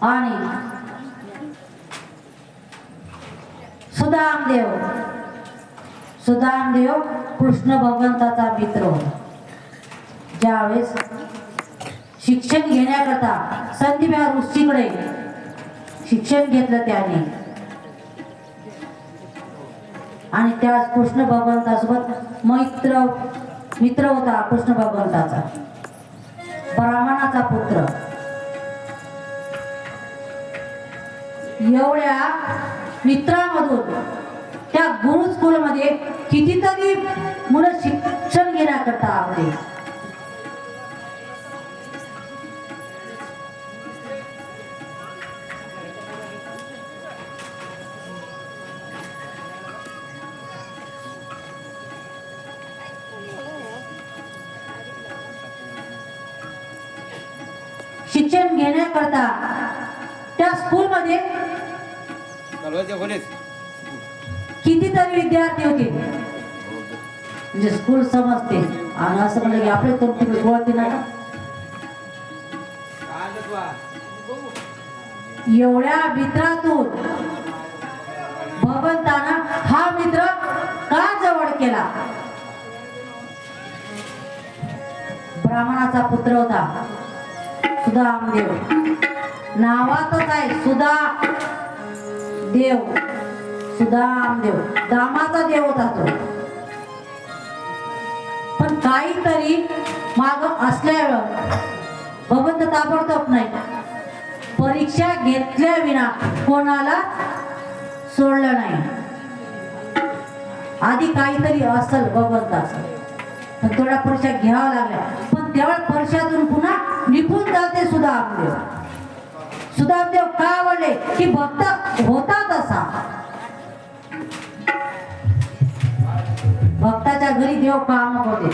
आणि सुदामदेव सुदामदेव कृष्ण भगवंताचा मित्र होता. ज्यावेळेस शिक्षण घेण्याकरता संदीपा ऋषीकडे शिक्षण घेतलं त्याने आणि त्या कृष्ण भगवंतासोबत मित्र होता. कृष्ण भगवंताचा ब्राह्मणाचा पुत्र. एवढ्या मित्रामधून त्या गुरु स्कूल मध्ये कितीतरी मुलं शिक्षण घेण्याकरता आले. शिक्षण घेण्याकरता त्या स्कूल मध्ये कितीतरी विद्यार्थी होते. म्हणजे स्कूल समजते आणि असं म्हणलं की आपले तर तिकडे गोळते ना. एवढ्या मित्रातून भगवंतानं हा मित्र का जवळ केला. ब्राह्मणाचा पुत्र होता सुदामदेव. नावातच आहे सुदा देव. सुदामदेव दामाचा देव होता तो. पण काहीतरी माग असल्यावर भगवंत ताबडतोब नाही, परीक्षा घेतल्या विना कोणाला सोडलं नाही. आधी काहीतरी असल भगवंताचं, पण थोड्या परीक्षा घ्याव्या लागल्या. पण तेवढ्या परीक्षातून पुन्हा निघून जाते सुदामदेव. सुदामदेव का आवडले की भक्त होता तसा. भक्ताच्या घरी देव काम होते.